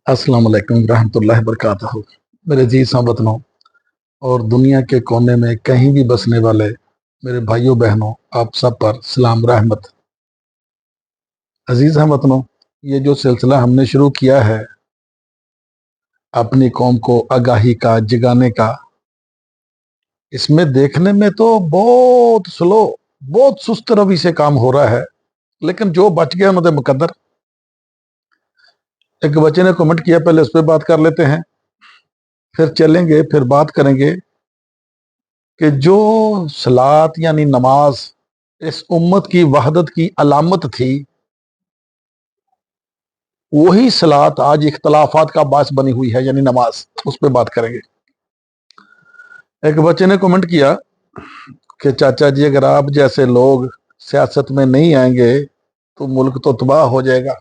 अस्सलाम वालेकुम रहमतुल्लाहि वबरकातुहू। मेरे जी वतनों और दुनिया के कोने में कहीं भी बसने वाले मेरे भाइयों बहनों, आप सब पर सलाम रहमत। अजीज हम वतनों, ये जो सिलसिला हमने शुरू किया है अपनी कौम को आगाही का, जगाने का, इसमें देखने में तो बहुत स्लो, बहुत सुस्त रवि से काम हो रहा है, लेकिन जो बच गया उन्होंने मुकद्दर। एक बच्चे ने कमेंट किया, पहले उस पर बात कर लेते हैं, फिर चलेंगे, फिर बात करेंगे कि जो सलात यानी नमाज इस उम्मत की वहदत की अलामत थी, वही सलात आज इख्तलाफात का बास बनी हुई है, यानी नमाज। उस पर बात करेंगे। एक बच्चे ने कमेंट किया कि चाचा जी, अगर आप जैसे लोग सियासत में नहीं आएंगे तो मुल्क तो तबाह हो जाएगा।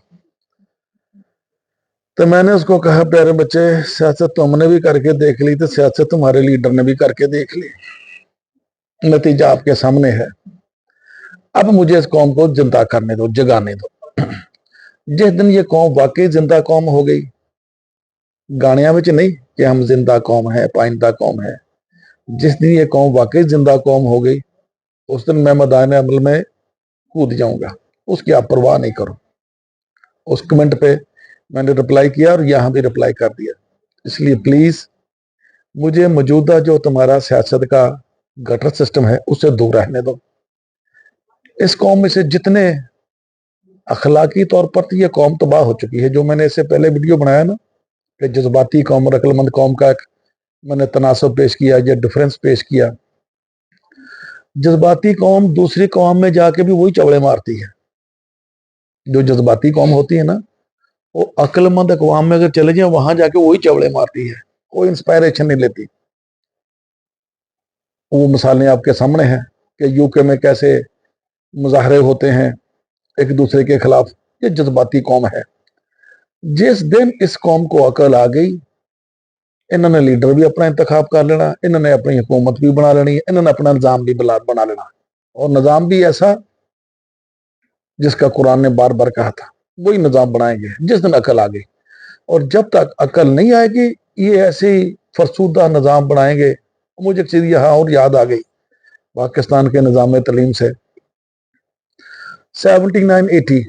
तो मैंने उसको कहा, प्यारे बच्चे, सियासत तो हमने भी करके देख ली, तो सियासत तुम्हारे लीडर ने भी करके देख ली, नतीजा आपके सामने है। अब मुझे इस कौम को जिंदा करने दो, जगाने दो। जिस दिन ये कौम वाकई जिंदा कौम हो गई, गानिया में नहीं कि हम जिंदा कौम है, पाइंदा कौम है, जिस दिन ये कौम वाकई जिंदा कौम हो गई, उस दिन मैं मैदान अमल में कूद जाऊंगा, उसकी आप परवाह नहीं करो। उस कमेंट पे मैंने रिप्लाई किया और यहां भी रिप्लाई कर दिया। इसलिए प्लीज मुझे मौजूदा जो तुम्हारा सियासत का गटर सिस्टम है उससे दूर रहने दो। इस कौम में से जितने अखलाकी तौर पर तो ये कौम तबाह हो चुकी है, जो मैंने इससे पहले वीडियो बनाया ना कि जज्बाती कौम और अक्लमंद कौम का एक मैंने तनासब पेश किया, या डिफरेंस पेश किया। जज्बाती कौम दूसरी कौम में जाके भी वही चवड़े मारती है। जो जज्बाती कौम होती है ना, वो अक्लमंद अकवाम में अगर चले जाए वहां जाके वही चवड़े मारती है, कोई इंस्पायरेशन नहीं लेती। वो मिसालें आपके सामने हैं कि यूके में कैसे मुजाहरे होते हैं एक दूसरे के खिलाफ। ये जज्बाती कौम है। जिस दिन इस कौम को अकल आ गई, इन्होंने लीडर भी अपना इंतखाब कर लेना, इन्होंने अपनी हुकूमत भी बना लेनी है, इन्होंने अपना निजाम भी बना लेना, और निजाम भी ऐसा जिसका कुरान ने बार बार कहा था, वही निजाम बनाएंगे जिस दिन अकल आ गई। और जब तक अकल नहीं आएगी, ये ऐसे ही फरसूदा निजाम बनाएंगे। मुझे एक चीज यहाँ और याद आ गई पाकिस्तान के निजाम तलीम से। 79-80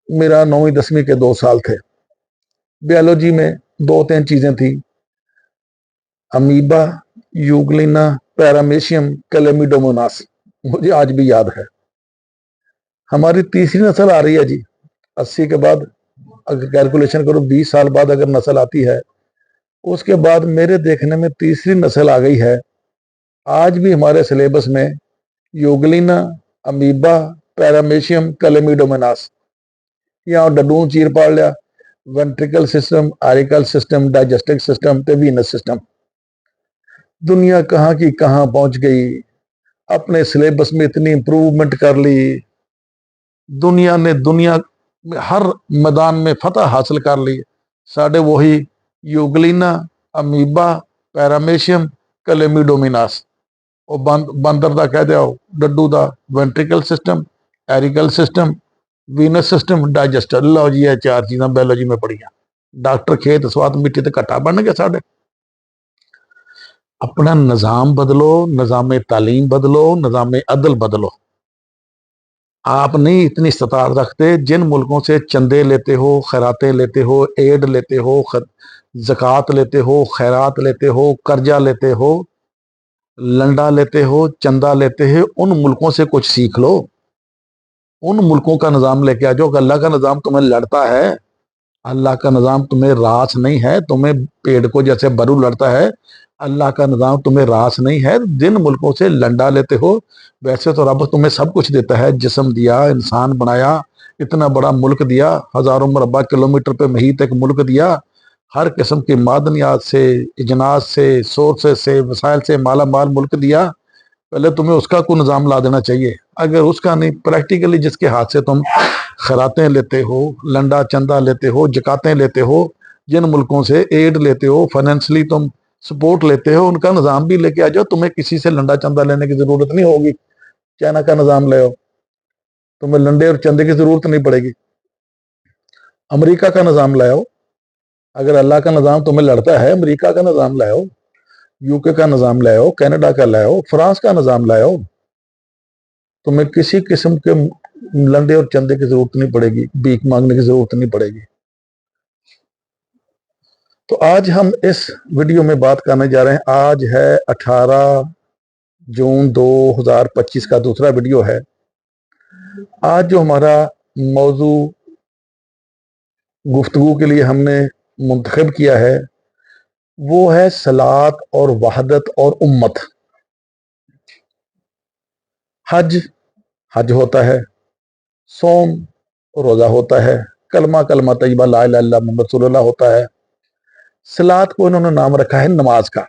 मेरा 9वीं-10वीं के 2 साल थे। बायोलॉजी में 2-3 चीजें थी, अमीबा, यूग्लिना, पैरामेशियम, कैलेमिडोमोनास। मुझे आज भी याद है। हमारी तीसरी नस्ल आ रही है जी 80 के बाद। अगर कैलकुलेशन करो 20 साल बाद अगर नस्ल आती है, उसके बाद मेरे देखने में तीसरी नस्ल आ गई है। आज भी हमारे सिलेबस में यूग्लिना, अमीबा, पैरामेशियम, कैलेमिडोमोनास, यहाँ डडू चीर पाड़ लिया, ventricle system, auricle system, digestive system ते वीनस सिस्टम। दुनिया कहाँ की कहाँ पहुंच गई। अपने सिलेबस में इतनी इंप्रूवमेंट कर ली, दुनिया ने दुनिया में हर मैदान में फतह हासिल कर ली। साढ़े वही यूग्लिना, अमीबा, पैरामेशियम, कैलेमिडोमिनास, और बंदर का कह दिया डड्डू का ventricle system, auricle system, venous system, digester. लो जी, ये 4 चीज़ां बायोलॉजी में पढ़िया। डॉक्टर खेत स्वाद मिट्टी ते घट्टा बन गया साढ़े। अपना निज़ाम बदलो, निज़ाम तालीम बदलो, निज़ाम अदल बदलो। आप नहीं इतनी इस्तात रखते, जिन मुल्कों से चंदे लेते हो, खैरातें लेते हो, एड लेते हो, ज़कात लेते हो, खैरात लेते हो, कर्जा लेते हो, लंडा लेते हो, चंदा लेते हो, उन मुल्कों से कुछ सीख लो। उन मुल्कों का निज़ाम लेके आ जाओ। अल्लाह का निज़ाम तुम्हें लड़ता है, अल्लाह का निज़ाम तुम्हें रास नहीं है। तुम्हें पेड़ को जैसे बरू लड़ता है, अल्लाह का निज़ाम तुम्हें रास नहीं है। जिन मुल्कों से लंडा लेते हो, वैसे तो रब तुम्हें सब कुछ देता है, जिस्म दिया, इंसान बनाया, इतना बड़ा मुल्क दिया, हजारों मुरब्बा किलोमीटर पे महीत एक मुल्क दिया, हर किस्म की मादनियात से, इजनास से, सोर्सेस से, वसाइल से माला माल मुल्क दिया। पहले तुम्हें उसका को निज़ाम ला देना चाहिए। अगर उसका नहीं, प्रैक्टिकली जिसके हाथ से तुम खरातें लेते हो, लंडा चंदा लेते हो, जकातें लेते हो, जिन मुल्कों से एड लेते हो, फाइनेंशली तुम सपोर्ट लेते हो, उनका निज़ाम भी लेके आ जाओ। तुम्हें किसी से लंडा चंदा लेने की जरूरत नहीं होगी। चाइना का निज़ाम ले आओ, तुम्हें लंडे और चंदे की जरूरत नहीं पड़ेगी। अमेरिका का निज़ाम ले आओ, अगर अल्लाह का निज़ाम तुम्हें लड़ता है, अमेरिका का निज़ाम लाओ, यूके का निज़ाम लाओ, कनाडा का लाओ, फ्रांस का निज़ाम लाओ। तुम्हें किसी किस्म के लंडे और चंदे की जरूरत नहीं पड़ेगी, भीख मांगने की जरूरत नहीं पड़ेगी। तो आज हम इस वीडियो में बात करने जा रहे हैं। आज है 18 जून 2025 का दूसरा वीडियो है। आज जो हमारा मौजू गुफ्तगू के लिए हमने मुंतखब किया है वो है सलात और वहदत और उम्मत। हज हज होता है, सोम रोजा होता है, कलमा कलमा तैयबा ला इलाहा इल्लल्लाह मुहम्मद रसूलुल्लाह होता है। सलात को इन्होंने नाम रखा है नमाज का।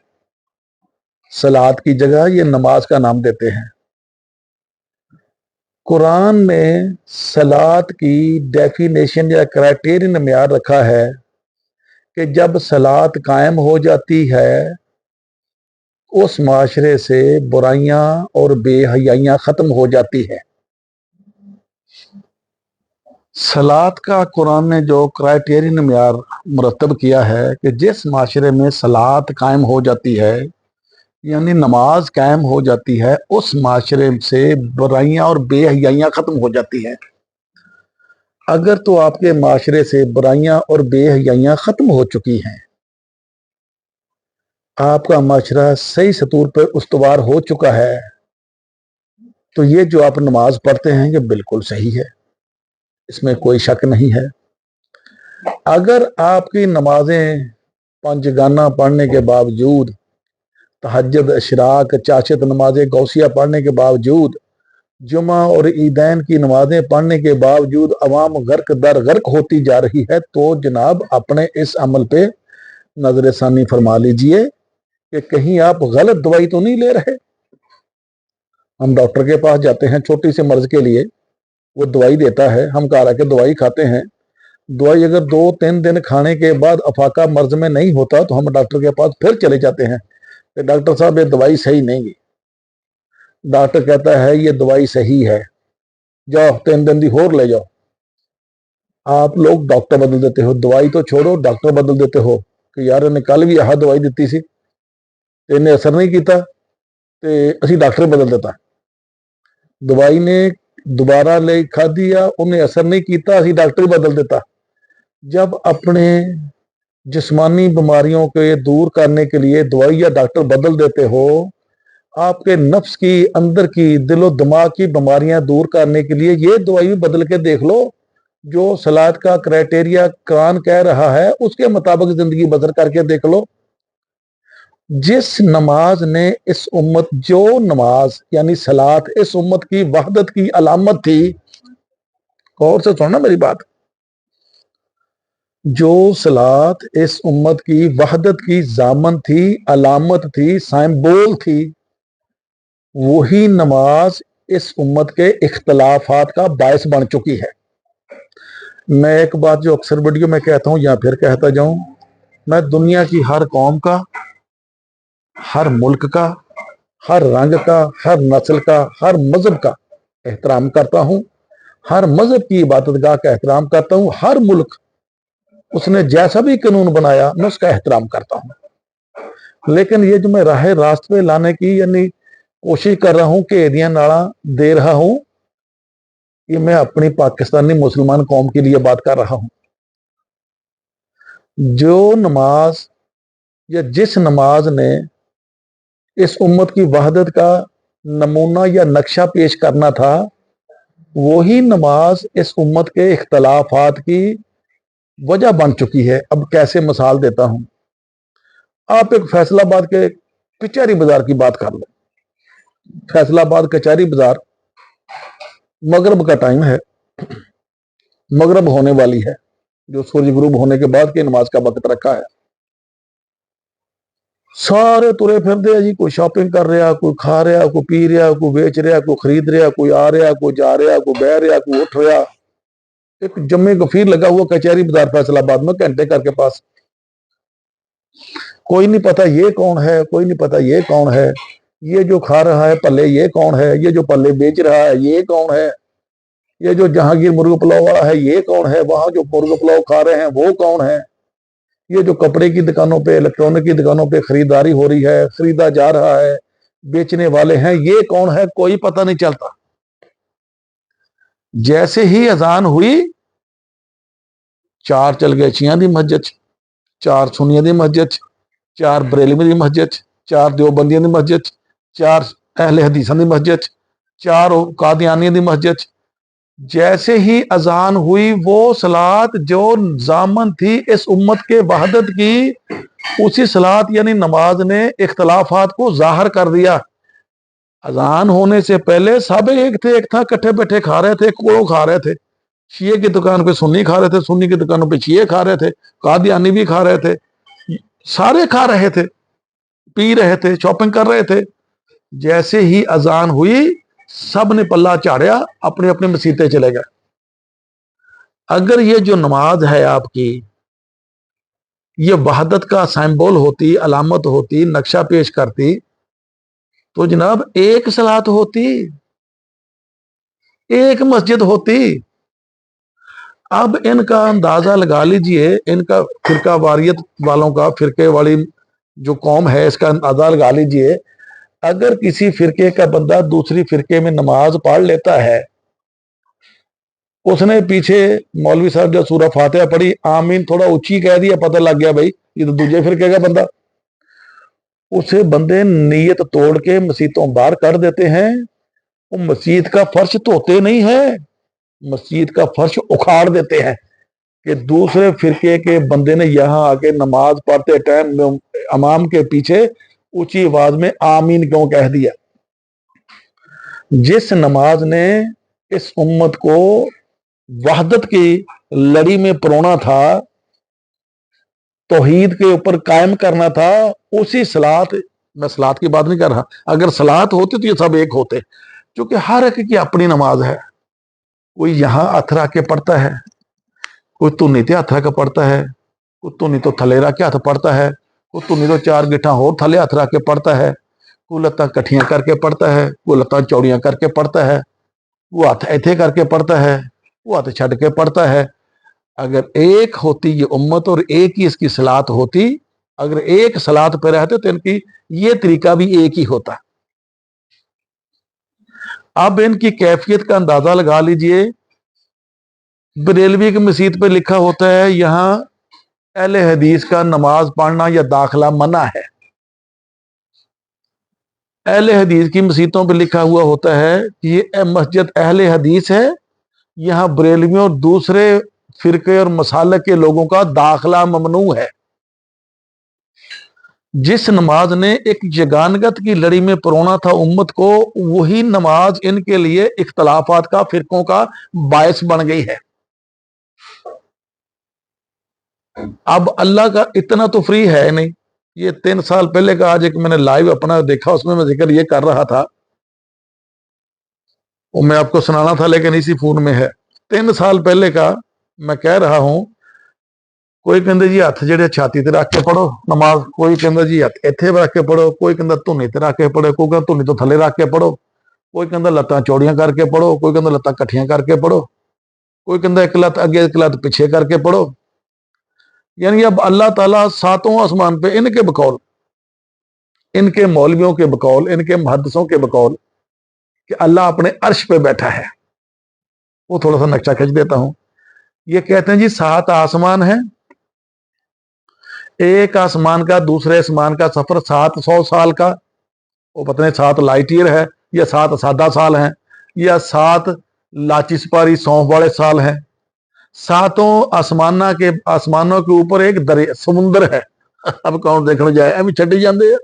सलात की जगह ये नमाज का नाम देते हैं। कुरान में सलात की डेफिनेशन या क्राइटेरियन म्यार रखा है कि जब सलात कायम हो जाती है उस माशरे से बुराइयां और बेहयाइयां खत्म हो जाती है। सलात का कुरान ने जो क्राइटेरियन म्यार मुरतब किया है कि जिस माशरे में सलात कायम हो जाती है यानी नमाज कायम हो जाती है, उस माशरे से बुराइयां और बेहयाइयां खत्म हो जाती हैं। अगर तो आपके माशरे से बुराइयां और बेहयाइयां खत्म हो चुकी हैं, आपका माशरा सही सतूर पर उस्तवार हो चुका है, तो ये जो आप नमाज पढ़ते हैं ये बिल्कुल सही है, इसमें कोई शक नहीं है। अगर आपकी नमाजें पंजगाना पढ़ने के बावजूद, तहज्जुद, इशराक, चाशत नमाजें गौसिया पढ़ने के बावजूद, जुमा और ईदैन की नमाजें पढ़ने के बावजूद अवाम गर्क दर गर्क होती जा रही है, तो जनाब अपने इस अमल पे नजर सानी फरमा लीजिए कि कहीं आप गलत दवाई तो नहीं ले रहे। हम डॉक्टर के पास जाते हैं छोटी सी मर्ज के लिए, वो दवाई देता है, हम घर आके दवाई खाते हैं। दवाई अगर 2-3 दिन खाने के बाद अफाका मर्ज में नहीं होता तो हम डॉक्टर के पास फिर चले जाते हैं कि डॉक्टर साहब ये दवाई सही नहीं। डॉक्टर कहता है ये दवाई सही है, जाओ 3 दिन दी होर ले जाओ। आप लोग डॉक्टर बदल देते हो, दवाई तो छोड़ो डॉक्टर बदल देते हो कि यार इन्हें कल भी आह दवाई दी सी, इन्हें असर नहीं किया तो असी डॉक्टर बदल देता। दवाई ने दोबारा ले खाधी आ, उन्हें असर नहीं किया, असी डॉक्टर बदल देता। जब अपने जिस्मानी बीमारियों के दूर करने के लिए दवाई या डॉक्टर बदल देते हो, आपके नफ्स की अंदर की दिलो दिमाग की बीमारियां दूर करने के लिए ये दवाई भी बदल के देख लो। जो सलात का क्राइटेरिया कुरान कह रहा है उसके मुताबिक जिंदगी बसर करके देख लो। जिस नमाज ने इस उम्मत, जो नमाज यानी सलात इस उम्मत की वहदत की अलामत थी, गौर से सुनना मेरी बात, जो सलात इस उम्मत की वहदत की जामन थी, अलामत थी, साइंबोल थी, वही नमाज इस उम्मत के इख्तलाफात का बायस बन चुकी है। मैं एक बात जो अक्सर वीडियो में कहता हूं या फिर कहता जाऊं, मैं दुनिया की हर कौम का, हर मुल्क का, हर रंग का, हर नस्ल का, हर मजहब का एहतराम करता हूं। हर मजहब की इबादतगाह का एहतराम करता हूं। हर मुल्क उसने जैसा भी कानून बनाया मैं उसका एहतराम करता हूं। लेकिन ये जो मैं राह रास्त पे लाने की यानी कोशिश कर रहा हूं कि एरिया नाला दे रहा हूं, ये मैं अपनी पाकिस्तानी मुसलमान कौम के लिए बात कर रहा हूं। जो नमाज या जिस नमाज ने इस उम्मत की वहदत का नमूना या नक्शा पेश करना था, वही नमाज इस उम्मत के इख्तलाफात की वजह बन चुकी है। अब कैसे मिसाल देता हूं, आप एक फैसलाबाद के कचहरी बाजार की बात कर लो। फैसलाबाद कचहरी बाजार, मगरब का टाइम है, मगरब होने वाली है, जो सूर्य गुरूब होने के बाद की नमाज का वक्त रखा है। सारे तुरे फिरते जी, कोई शॉपिंग कर रहा, कोई खा रहा, कोई पी रहा, कोई बेच रहा, कोई खरीद रहा, कोई आ रहा, कोई जा रहा, कोई बह रहा, कोई उठ रहा। एक जम्मे गफीर लगा हुआ कचहरी बाजार फैसलाबाद में घंटे घर के पास। कोई नहीं पता ये कौन है, कोई नहीं पता ये कौन है, ये जो खा रहा है पल्ले ये कौन है, ये जो पल्ले बेच रहा है ये कौन है, ये जो जहांगीर मुर्ग पुलाव वाला है ये कौन है, वहां जो मुर्ग पुलाव खा रहे हैं वो कौन है। ये जो कपड़े की दुकानों पे, इलेक्ट्रॉनिक की दुकानों पे खरीदारी हो रही है, खरीदा जा रहा है, बेचने वाले हैं, ये कौन है कोई पता नहीं चलता। जैसे ही अजान हुई, 4 चल गए शिया दी मस्जिद, 4 सुन्नियां दी मस्जिद, 4 बरेलवी दी मस्जिद, 4 देवबंदियां दी मस्जिद, 4 अहले हदीसां दी मस्जिद, 4 कादियानियां दी मस्जिद। जैसे ही अजान हुई, वो सलात जो जामन थी इस उम्मत के वहदत की, उसी सलात यानी नमाज ने इख्तलाफात को जाहिर कर दिया। अजान होने से पहले सब एक थे, एक था, इकट्ठे बैठे खा रहे थे, कोड़ो खा रहे थे। शिये की दुकान पे सुन्नी खा रहे थे, सुन्नी की दुकानों पे शिये खा रहे थे, कादियानी भी खा रहे थे, सारे खा रहे थे, पी रहे थे, शॉपिंग कर रहे थे। जैसे ही अजान हुई, सब ने पल्ला झाड़िया, अपने अपने मसीते चले गए। अगर ये जो नमाज है आपकी, ये वहदत का सिंबल होती, अलामत होती, नक्शा पेश करती, तो जनाब एक सलात होती, एक मस्जिद होती। अब इनका अंदाजा लगा लीजिए, इनका फिरका वारियत वालों का, फिरके वाली जो कौम है, इसका अंदाजा लगा लीजिए। अगर किसी फिरके का बंदा दूसरी फिरके में नमाज पढ़ लेता है, उसने पीछे मौलवी साहब जो सूरह फातिहा पढ़ी, आमीन थोड़ा ऊंची कह दिया, पता लग गया भाई ये तो दूसरे फिरके का बंदा। उसे बंदे नीयत तोड़ के मस्जिदों बाहर कर देते हैं। वो मस्जिद का फर्श धोते नहीं है, मस्जिद का फर्श उखाड़ देते हैं कि दूसरे फिरके के बंदे ने यहां आके नमाज पढ़ते टाइम इमाम के पीछे ऊंची आवाज में आमीन क्यों कह दिया। जिस नमाज ने इस उम्मत को वहदत की लड़ी में परोना था, तौहीद के ऊपर कायम करना था, उसी सलात, मैं सलात की बात नहीं कर रहा, अगर सलात होती तो ये सब एक होते, क्योंकि हर एक की अपनी नमाज है। कोई यहां हथ रख के पढ़ता है, कोई धुनी ते हथ रख के पढ़ता है, कोई धुनी तो थले रख के हथ पढ़ता है, कोई धुनी तो 4 गिठा होर थले हथ रख के पढ़ता है, कोई लत्तां कट्ठियां करके पढ़ता है, कोई लत्तां चौड़ियां करके पढ़ता है, वो हथ इथे करके पढ़ता है, वो हथ छड़ के पढ़ता है। अगर एक होती ये उम्मत और एक ही इसकी सलात होती, अगर एक सलात पे रहते तो इनकी ये तरीका भी एक ही होता। अब इनकी कैफियत का अंदाजा लगा लीजिए। बरेलवी की मस्जिद पे लिखा होता है यहां अहले हदीस का नमाज पढ़ना या दाखिला मना है। अहले हदीस की मस्जिदों पे लिखा हुआ होता है कि ये मस्जिद अहले हदीस है, यहां बरेलवियों और दूसरे फिरके और मसालक के लोगों का दाखिला ममनू है। जिस नमाज ने एक यगानगत की लड़ी में परोना था उम्मत को, वही नमाज इनके लिए इख्तलाफात का, फिरकों का बायस बन गई है। अब अल्लाह का इतना तो फ्री है नहीं। ये 3 साल पहले का आज एक मैंने लाइव अपना देखा, उसमें मैं जिक्र ये कर रहा था, वो मैं आपको सुनाना था लेकिन इसी फोन में है। 3 साल पहले का मैं कह रहा हूं, कोई कहते जी हथ जेडे छाती ते रख के पढ़ो नमाज, कोई कहता जी हथ इथे रख के पढ़ो, कोई कहता धुनी ते रख के पढ़ो, कोई कहता धुनी तो थले रख के पढ़ो, कोई कहता लत्तां चौड़ियां करके पढ़ो, कोई कहता लत्तां कट्ठियां करके पढ़ो, कोई कहता एक लत अगे एक लत पीछे करके पढ़ो। यानी अब अल्लाह ताला सातों आसमान पे इनके बकौल, इनके मौलवियों के बकौल, इनके मुहद्दिसों के बकौल कि अल्लाह अपने अर्श पे बैठा है। वो थोड़ा सा नक्शा खींच देता हूं। ये कहते हैं जी 7 आसमान है, एक आसमान का दूसरे आसमान का सफर 700 साल का, वो पता नहीं 7 लाइट ईयर है या 7 सादा साल है या 7 लाची सिपारी सौंफ वाले साल हैं। सातों आसमानों के ऊपर एक दरिया समुंदर है। अब कौन देखने जाए, एवं छड़ी जाते हैं,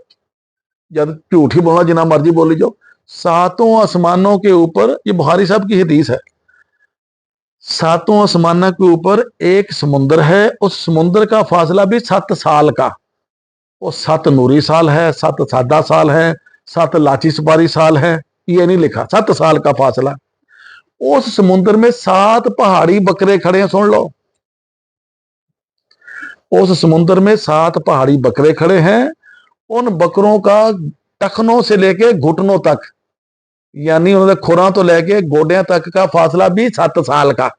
जब झूठ ही बोलना जिना मर्जी बोली जाओ। सातों आसमानों के ऊपर, ये बुखारी साहब की हदीस है, सातों आसमानों के ऊपर एक समुंदर है, उस समुंदर का फासला भी 7 साल का। वो 7 नूरी साल है, 7 सादा साल है, 7 लाची सुपारी साल है, ये नहीं लिखा, 7 साल का फासला। उस समुंदर में 7 पहाड़ी बकरे खड़े हैं, सुन लो। उस समुंदर में 7 पहाड़ी बकरे खड़े हैं। उन बकरों का टखनों से लेके घुटनों तक, यानी उन्होंने खुरा तो लेके गोडियां तक का फासला भी 7 साल का।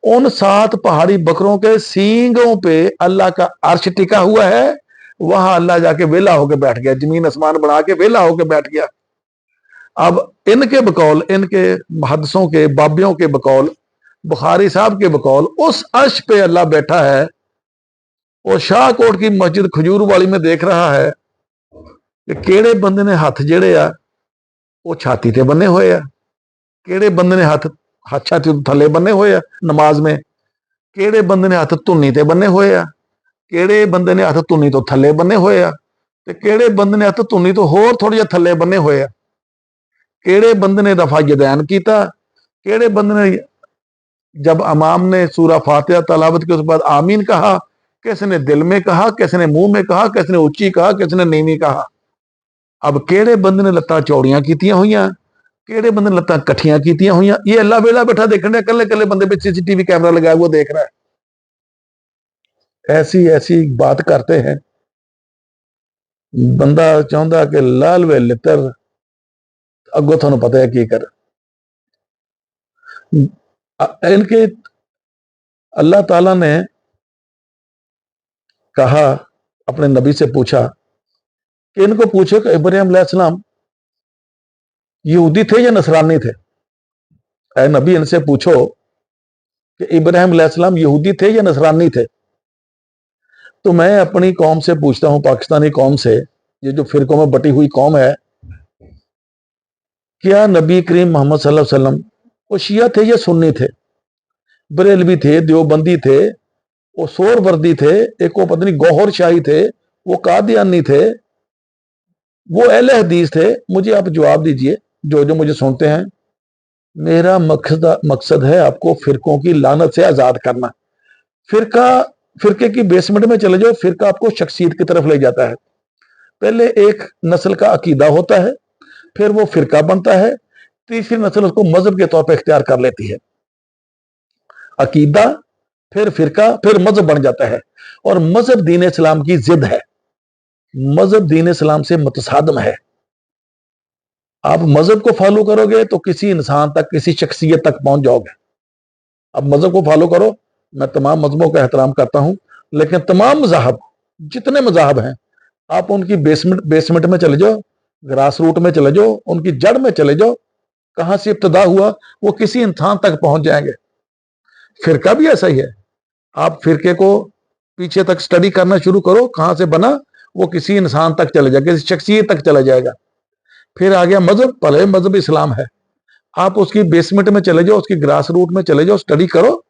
उन 7 पहाड़ी बकरों के सींगों पे अल्लाह का अर्श टिका हुआ है, वहां अल्लाह जाके वेला होके बैठ गया, जमीन आसमान बना के वेला होके बैठ गया। अब इनके बकौल, इनके मुहद्दिसों के, बाबियों के बकौल, बुखारी साहब के बकौल, उस अर्श पे अल्लाह बैठा है। वो शाहकोट की मस्जिद खजूर वाली में देख रहा है कि केड़े बंदे ने हथ जेड़े आ वो छाती ते बने हुए आ, केड़े बंदे ने हथ छाती तो थले बने हुए आ नमाज में, केड़े बंदे ने हथ धुनी ते बने हुए आ, केड़े बंदे ने हथ धुनी तो थले बने हुए आ, ते केड़े बंदे ने हथ धुनी तो होर थोड़ा जिहा थले बने हुए आ, केड़े बंदे ने रफा यदैन कीता, केड़े बंदे ने जब इमाम ने सूरा फातिहा तलावत की उसके बाद आमीन कहा, किसी ने दिल में कहा, किसी ने मुंह में कहा, किसी ने उच्ची कहा, किसी ने नीवी कहा। अब केड़े बंदे ने लत्तां चौड़ियां कीतियां हुईयां, केड़े बंदे ने लत्तां कट्ठियां कीतियां हुईयां, ये अल्लाह वेला बैठा देखने रहा, कल्ले कल्ले बंदे पे सीसीटीवी कैमरा लगाया वो देख रहा है। ऐसी ऐसी बात करते हैं, बंदा चाहता कि लाल वे लितर अगो थानू पता है की कर। इनके अल्लाह ताला ने कहा, अपने नबी से पूछा कि इनको पूछो कि इब्राहिम अलैहिस्सलाम यहूदी थे या नसरानी थे। ऐ नबी, इनसे पूछो कि इब्राहिम अलैहिस्सलाम यहूदी थे या नसरानी थे। तो मैं अपनी कौम से पूछता हूं, पाकिस्तानी कौम से, ये जो फिरकों में बटी हुई कौम है, क्या नबी करीम मोहम्मद सल्लल्लाहु अलैहि वसल्लम वो शिया थे या सुन्नी थे? बरेलवी थे, देवबंदी थे, वो सोरवर्दी थे, एक वो पता नहीं गौहर शाही थे, वो कादियानी थे, वो अहले हदीस थे? मुझे आप जवाब दीजिए, जो जो मुझे सुनते हैं। मेरा मकसद है आपको फिरकों की लानत से आजाद करना। फिरके की बेसमेंट में चले जाओ, फिरका आपको शख्सियत की तरफ ले जाता है। पहले एक नस्ल का अकीदा होता है, फिर वो फिरका बनता है, तीसरी नस्ल उसको मजहब के तौर पर इख्तियार कर लेती है। अकीदा, फिर फिरका, फिर मजहब बन जाता है। और मजहब दीन इस्लाम की जिद है, मजहब दीन इस्लाम से मुतसादम है। आप मजहब को फॉलो करोगे तो किसी इंसान तक, किसी शख्सियत तक पहुंच जाओगे। अब मजहब को फॉलो करो, मैं तमाम मजहबों का एहतराम करता हूं, लेकिन तमाम मजाहब, जितने मजाहब हैं, आप उनकी बेसमेंट में चले जाओ, ग्रास रूट में चले जाओ, उनकी जड़ में चले जाओ, कहां से इब्तदा हुआ वो किसी इंसान तक पहुंच जाएंगे। फिरका भी ऐसा ही है, आप फिरके को पीछे तक स्टडी करना शुरू करो, कहां से बना, वो किसी इंसान तक चले जाएगा, किसी शख्सियत तक चला जाएगा। फिर आ गया मजहब, भले मजहब इस्लाम है, आप उसकी बेसमेंट में चले जाओ, उसकी ग्रास रूट में चले जाओ, स्टडी करो,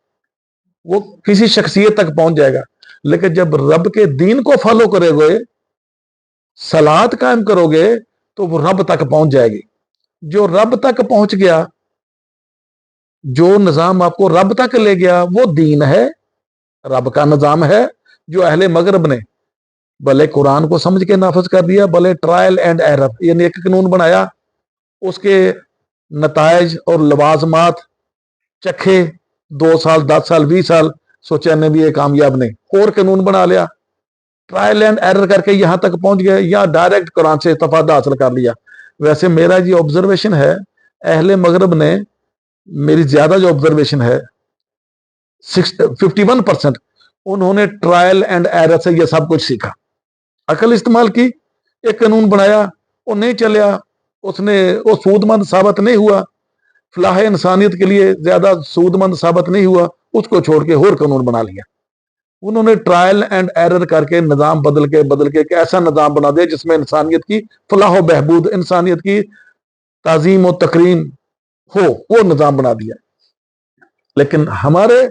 वो किसी शख्सियत तक पहुंच जाएगा। लेकिन जब रब के दीन को फॉलो करोगे, सलात कायम करोगे, तो वो रब तक पहुंच जाएगी। जो रब तक पहुंच गया, जो निजाम आपको रब तक ले गया, वो दीन है, रब का निजाम है। जो अहले मगरब ने भले कुरान को समझ के नाफज कर दिया, भले ट्रायल एंड एरर यानी एक कानून बनाया, उसके नतायज और लवाजमात चखे 2 साल, 10 साल, 20 साल, सोचा ने भी ये कामयाब नहीं, और कानून बना लिया, ट्रायल एंड एरर करके यहां तक पहुंच गए, या डायरेक्ट कुरान से इस्तेफादा हासिल कर लिया। वैसे मेरा ये ऑब्जर्वेशन है, अहले मगरब ने, मेरी ज्यादा जो ऑब्जर्वेशन है 51%, उन्होंने ट्रायल एंड एरर से यह सब कुछ सीखा, अकल इस्तेमाल की, एक कानून बनाया, वो नहीं चलिया, उसने वो सूदमंद साबित नहीं हुआ, फलाह इंसानियत के लिए ज्यादा सूदमंद साबित नहीं हुआ, उसको छोड़ के और कानून बना लिया। उन्होंने ट्रायल एंड एरर करके निजाम बदल के एक ऐसा निजाम बना दिया जिसमें इंसानियत की फलाह बहबूद, इंसानियत की ताजीम और तकरीम हो, वो निजाम बना दिया। लेकिन हमारे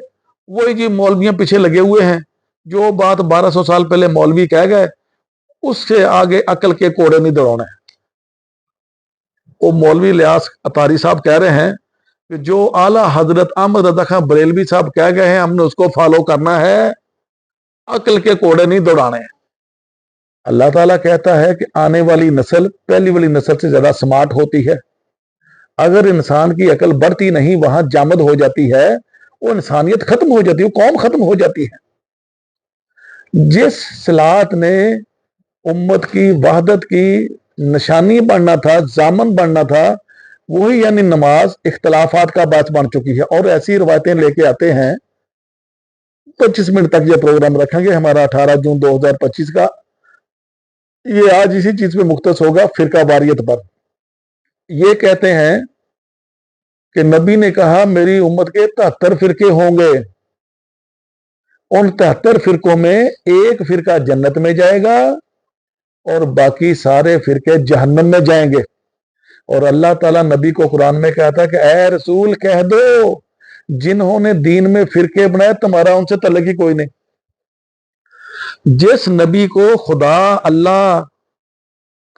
वही जी मौलवियां पीछे लगे हुए हैं, जो बात 1200 साल पहले मौलवी कह गए, उससे आगे अकल के कोड़े नहीं दौड़ाने। वो मौलवी लियास अतारी साहब कह रहे हैं कि जो आला हजरत अहमद रज़ा खां बरेलवी साहब कह गए हैं, हमने उसको फॉलो करना है, अकल के कोड़े नहीं दौड़ाने। अल्लाह ताला कहता है कि आने वाली नस्ल पहली वाली नस्ल से ज्यादा स्मार्ट होती है। अगर इंसान की अकल बढ़ती नहीं, वहां जामद हो जाती है, वो इंसानियत खत्म हो जाती है, वो कौम खत्म हो जाती है। जिस सलात ने उम्मत की वहदत की निशानी बनना था, जामन बनना था, वही यानी नमाज इख्तलाफात का बात बन चुकी है। और ऐसी रवायतें लेके आते हैं 25 मिनट तक ये प्रोग्राम रखेंगे हमारा 18 जून 2025 का। ये आज इसी चीज पे मुख्तस होगा, फिरका वारियत पर। ये कहते हैं कि नबी ने कहा मेरी उम्मत के 73 फिरके होंगे, उन 73 फिरकों में एक फिरका जन्नत में जाएगा और बाकी सारे फिरके जहन्नम में जाएंगे। और अल्लाह ताला नबी को कुरान में कहता कि ऐ रसूल कह दो जिन्होंने दीन में फिरके बनाए तुम्हारा उनसे तल्लुक ही कोई नहीं। जिस नबी को खुदा अल्लाह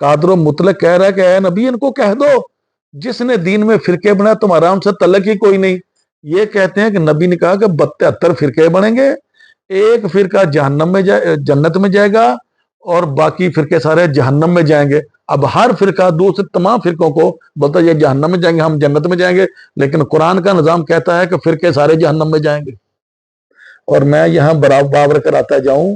कादर मुतलक कह रहा है कि ऐ नबी इनको कह दो जिसने दीन में फिरके बनाए तुम्हारा उनसे तल्लुक ही कोई नहीं। ये कहते हैं कि नबी ने कहा कि 72 फिरके बनेंगे, एक फिरका जहन्नम में जन्नत में जाएगा और बाकी फिरके सारे जहन्नम में जाएंगे। अब हर फिरका दूसरे तमाम फिरकों को बोलता है ये जहन्नम में जाएंगे, हम जन्नत में जाएंगे, लेकिन कुरान का निजाम कहता है कि फिरके सारे जहन्नम में जाएंगे। और मैं यहां बराबर कराता जाऊं,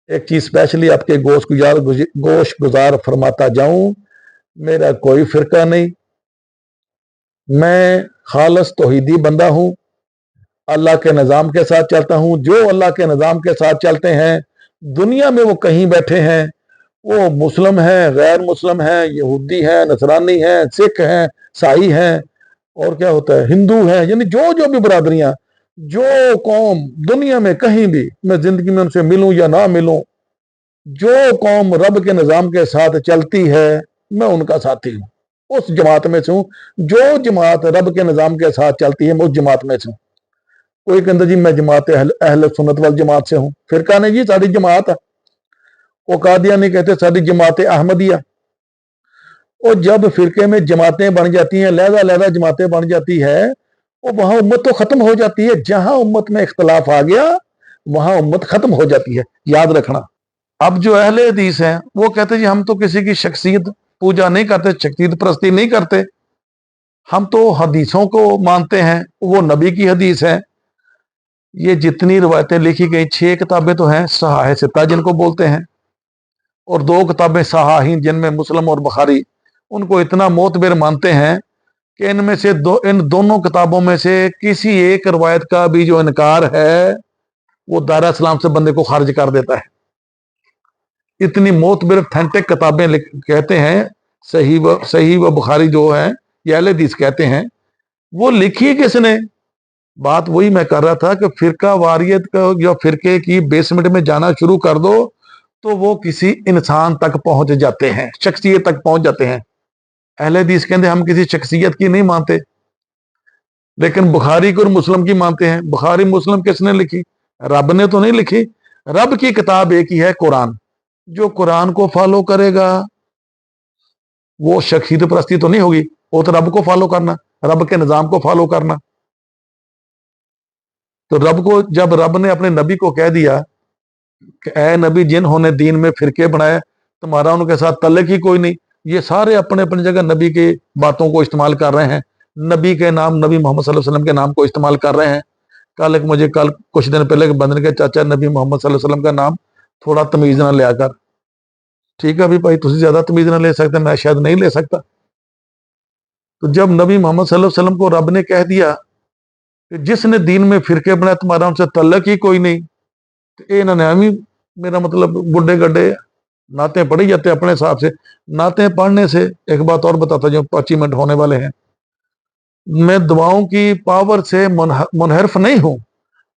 एक चीज स्पेशली आपके गोश गुजार फरमाता जाऊं, मेरा कोई फिरका नहीं, मैं खालस तौहीदी बंदा हूं, अल्लाह के निजाम के साथ चलता हूं। जो अल्लाह के निजाम के साथ चलते हैं दुनिया में वो कहीं बैठे हैं, वो मुस्लिम है, गैर मुस्लिम है, यहूदी है, नसरानी है, सिख है, ईसाई है, और क्या होता है हिंदू है, यानी जो जो भी बरादरियां, जो कौम दुनिया में कहीं भी मैं जिंदगी में उनसे मिलूं या ना मिलूं, जो कौम रब के निजाम के साथ चलती है मैं उनका साथी हूं, उस जमात में से हूं। जो जमात रब के निजाम के साथ चलती है मैं उस जमात में से हूं। कोई कहता जी मैं जमात अहले सुन्नत वल जमात से हूं, फिरका नहीं जी सारी जमात है। वो कादियानी कहते सारी जमात अहमदिया। और जब फिरके में जमातें बन जाती हैं, लहदा जमातें बन जाती है, वो वहां उम्मत तो खत्म हो जाती है। जहां उम्मत में इख्तलाफ आ गया वहां उम्मत खत्म हो जाती है, याद रखना। अब जो अहले हदीस हैं वो कहते जी हम तो किसी की शख्सियत पूजा नहीं करते, शख्सियत परस्ती नहीं करते, हम तो हदीसों को मानते हैं, वो नबी की हदीस है। ये जितनी रिवायतें लिखी गई 6 किताबें तो हैं सहाह सित्ता जिनको बोलते हैं, और 2 किताबें सहाहीन जिनमें मुस्लिम और बुखारी, उनको इतना मोतबर मानते हैं कि इनमें से इन दोनों किताबों में से किसी एक रिवायत का भी जो इनकार है वो दारा इस्लाम से बंदे को खारिज कर देता है। इतनी मोतबर ऑथेंटिक किताबें कहते हैं, सही व बुखारी जो है ये अहले हदीस कहते हैं। वो लिखी किसने? बात वही मैं कर रहा था कि फिरका वारियत का या फिरके की बेसमेंट में जाना शुरू कर दो तो वो किसी इंसान तक पहुंच जाते हैं, शख्सियत तक पहुंच जाते हैं। अहले हदीस कहते हम किसी शख्सियत की नहीं मानते, लेकिन बुखारी को और मुस्लिम की मानते हैं। बुखारी मुस्लिम किसने लिखी? रब ने तो नहीं लिखी। रब की किताब एक ही है, कुरान। जो कुरान को फॉलो करेगा वो शख्सियत परस्ती तो नहीं होगी, वो तो रब को फॉलो करना, रब के निजाम को फॉलो करना। तो रब को, जब रब ने अपने नबी को कह दिया कि ऐ नबी जिन्होंने दीन में फिरके बनाए तुम्हारा उनके साथ तल्लुक ही कोई नहीं, ये सारे अपने अपनी जगह नबी की बातों को इस्तेमाल कर रहे हैं, नबी के नाम, नबी मोहम्मद सल्लल्लाहु अलैहि वसल्लम के नाम को इस्तेमाल कर रहे हैं। मुझे कुछ दिन पहले बंदे के चाचा नबी मोहम्मद सल्लल्लाहु अलैहि वसल्लम का नाम थोड़ा तमीज ना लिया कर। ठीक है, अभी भाई तुझे ज्यादा तमीज ना ले सकते, मैं शायद नहीं ले सकता। तो जब नबी मोहम्मद सल्लल्लाहु अलैहि वसल्लम को रब ने कह दिया कि जिसने दीन में फिरके बनाए तुम्हारा उनसे तल्लुक ही कोई नहीं, तो इन्होंने मेरा मतलब बुढ़े गड्ढे नाते पढ़ी जाते अपने हिसाब से। नाते पढ़ने से एक बात और बताता जो 25 मिनट होने वाले हैं, मैं दुआओं की पावर से मुनहरफ नहीं हूं,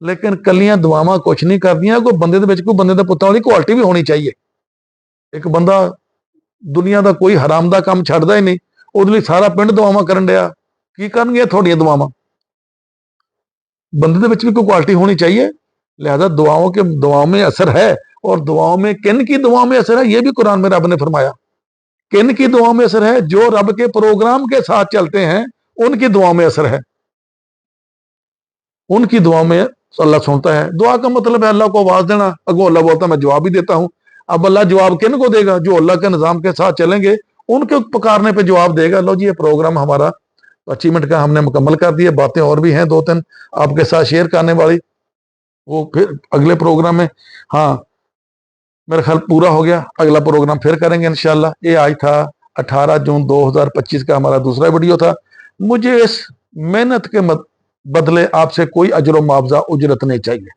लेकिन कलियां दुआवां कुछ नहीं कर दियां। कोई बंदे दे विच कोई बंदे दे पुत्तां वाली क्वालिटी भी होनी चाहिए। एक बंदा दुनिया का कोई हराम दा काम छड्डदा ही नहीं, ਉਹਦੇ ਲਈ सारा पिंड दुआवां करन दिया, की करनगियां थोड़ियां दुआवां? बंदे दे विच भी कोई क्वालिटी होनी चाहिए। लिहाजा दुआओं में असर है, और दुआओं में किन की दुआओं में असर है ये भी कुरान में रब ने फरमाया। किन की दुआओं में असर है? जो रब के प्रोग्राम के साथ चलते हैं उनकी दुआओं में असर है, उनकी दुआओं में अल्लाह सुनता है। दुआ का मतलब है अल्लाह को आवाज देना, अगो अल्लाह बोलता मैं जवाब भी देता हूं। अब अल्लाह जवाब किन को देगा? जो अल्लाह के निजाम के साथ चलेंगे उनके पुकारने पे जवाब देगा। लो जी, ये प्रोग्राम हमारा 25 मिनट का हमने मुकम्मल कर दिया। बातें और भी हैं 2-3 आपके साथ शेयर करने वाली, वो फिर अगले प्रोग्राम में, हाँ मेरा ख्याल पूरा हो गया, अगला प्रोग्राम फिर करेंगे इंशाल्लाह। ये आज था 18 जून 2025 का हमारा दूसरा वीडियो था। मुझे इस मेहनत के बदले आपसे कोई अजर व मुआवजा उजरत नहीं चाहिए।